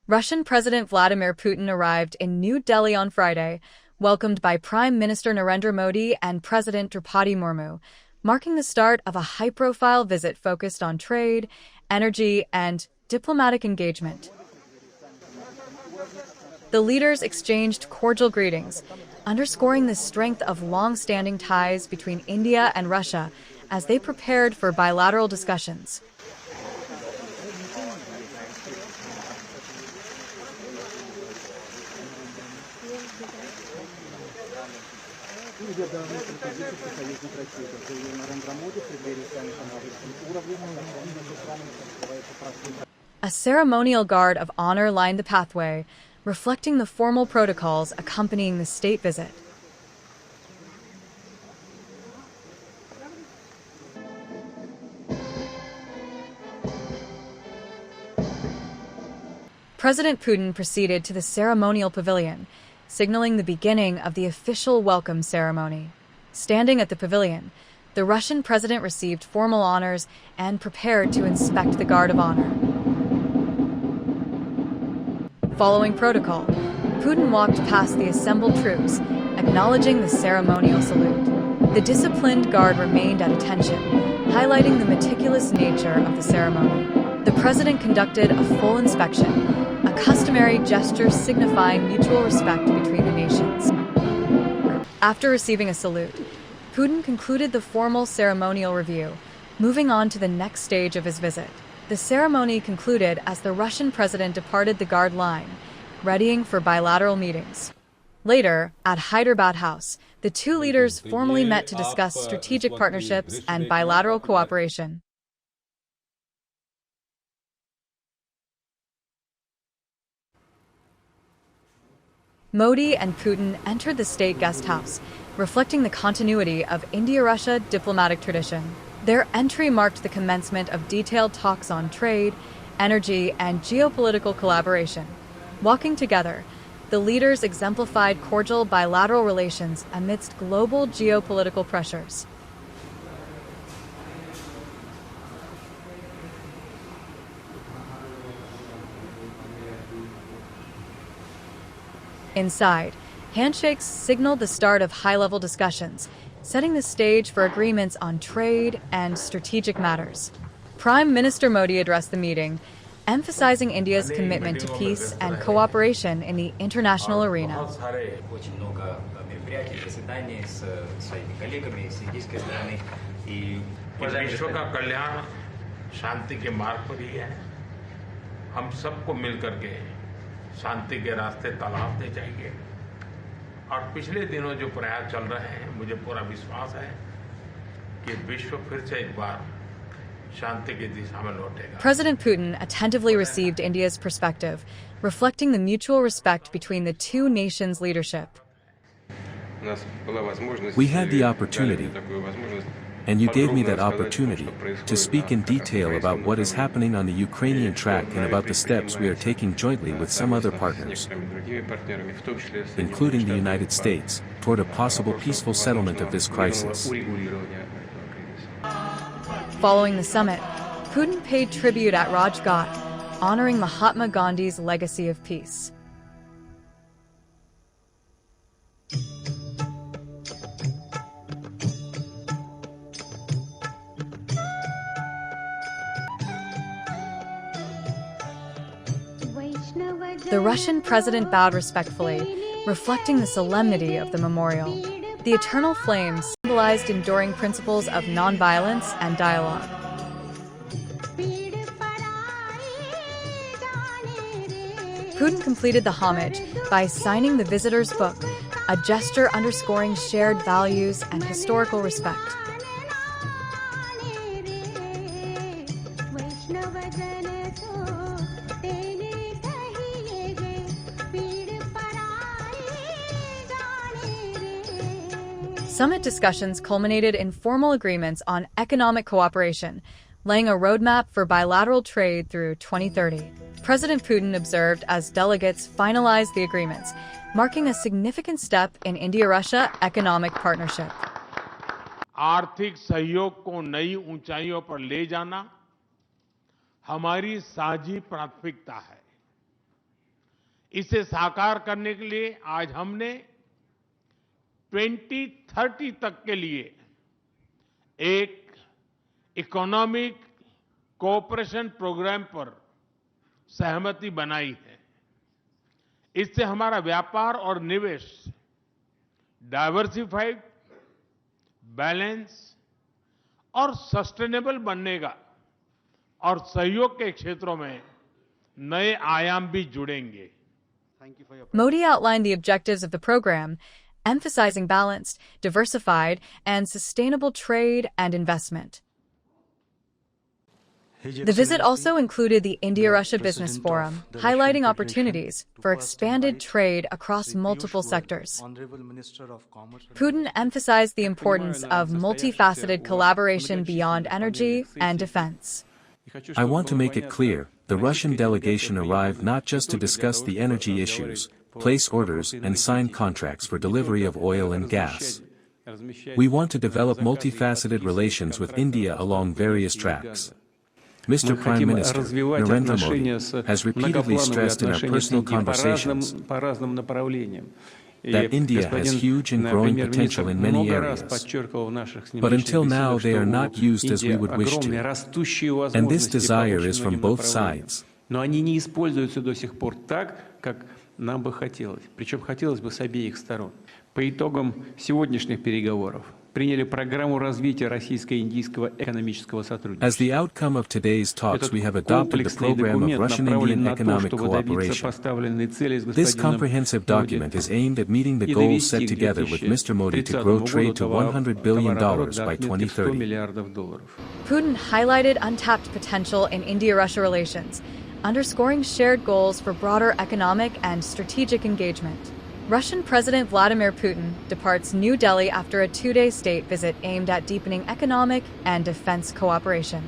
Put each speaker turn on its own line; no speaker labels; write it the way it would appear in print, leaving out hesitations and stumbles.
Russian President Vladimir Putin arrived in New Delhi on Friday, welcomed by Prime Minister Narendra Modi and President Droupadi Murmu, marking the start of a high-profile visit focused on trade, energy, and diplomatic engagement. The leaders exchanged cordial greetings, underscoring the strength of long-standing ties between India and Russia as they prepared for bilateral discussions. A ceremonial guard of honor lined the pathway, reflecting the formal protocols accompanying the state visit. President Putin proceeded to the ceremonial pavilion, signaling the beginning of the official welcome ceremony. Standing at the pavilion, the Russian president received formal honors and prepared to inspect the guard of honor. Following protocol, Putin walked past the assembled troops, acknowledging the ceremonial salute. The disciplined guard remained at attention, highlighting the meticulous nature of the ceremony. The president conducted a full inspection, a customary gesture signifying mutual respect between the nations. After receiving a salute, Putin concluded the formal ceremonial review, moving on to the next stage of his visit. The ceremony concluded as the Russian president departed the guard line, readying for bilateral meetings. Later, at Hyderabad House, the two leaders formally met to discuss strategic partnerships and bilateral cooperation. Modi and Putin entered the state guest house, reflecting the continuity of India-Russia diplomatic tradition. Their entry marked the commencement of detailed talks on trade, energy, and geopolitical collaboration. Walking together, the leaders exemplified cordial bilateral relations amidst global geopolitical pressures. Inside, handshakes signaled the start of high-level discussions, setting the stage for agreements on trade and strategic matters. Prime Minister Modi addressed the meeting, emphasizing India's commitment to peace and cooperation in the international arena.
विश्व का कल्याण शांति के मार्ग पर ही है। हम सबको मिलकर के शांति के रास्ते तलाशने चाहिए और पिछले दिनों जो प्रयास चल रहे हैं मुझे पूरा विश्वास है कि विश्व फिर से एक बार शांति की दिशा में लौटेगा.
President Putin attentively received India's perspective, reflecting the mutual respect between the two nations' leadership.
We had the opportunity, and you gave me that opportunity, to speak in detail about what is happening on the Ukrainian track and about the steps we are taking jointly with some other partners, including the United States, toward a possible peaceful settlement of this crisis.
Following the summit, Putin paid tribute at Rajghat, honoring Mahatma Gandhi's legacy of peace. The Russian president bowed respectfully, reflecting the solemnity of the memorial. The eternal flames symbolized enduring principles of nonviolence and dialogue. Putin completed the homage by signing the visitor's book, a gesture underscoring shared values and historical respect. Summit discussions culminated in formal agreements on economic cooperation, laying a roadmap for bilateral trade through 2030. President Putin observed as delegates finalized the agreements, marking a significant step in India-Russia economic partnership.
आर्थिक सहयोग को नई ऊंचाइयों पर ले जाना हमारी साझी प्राथमिकता है। इसे साकार करने के लिए आज हमने 2030 तक के लिए एक इकोनॉमिक कोऑपरेशन प्रोग्राम पर सहमति बनाई है। इससे हमारा व्यापार और निवेश डाइवर्सिफाइड, बैलेंस और सस्टेनेबल बनेगा और सहयोग के क्षेत्रों में नए आयाम भी जुड़ेंगे।
Modi outlined the objectives of the program, emphasizing balanced, diversified, and sustainable trade and investment. The visit also included the India-Russia Business Forum, highlighting opportunities for expanded trade across multiple sectors. Putin emphasized the importance of multifaceted collaboration beyond energy and defense.
I want to make it clear, the Russian delegation arrived not just to discuss the energy issues, place orders and sign contracts for delivery of oil and gas. We want to develop multifaceted relations with India along various tracks. Mr. Prime Minister Narendra Modi has repeatedly stressed in our personal conversations that India has huge and growing potential in many areas. But until now they are not used as we would wish to. And this desire is from both sides.
Но они не используются до сих пор так, как нам бы хотелось. Причем хотелось бы с обеих сторон. По итогам сегодняшних переговоров приняли программу развития российско-индийского экономического сотрудничества.
As the outcome of today's talks, we have adopted the program of Russian-Indian economic cooperation. This comprehensive document is aimed at meeting the goals set together with Mr. Modi to grow trade to $100 billion by 2030.
Putin highlighted untapped potential in India-Russia relations, underscoring shared goals for broader economic and strategic engagement. Russian President Vladimir Putin departs New Delhi after a two-day state visit aimed at deepening economic and defense cooperation.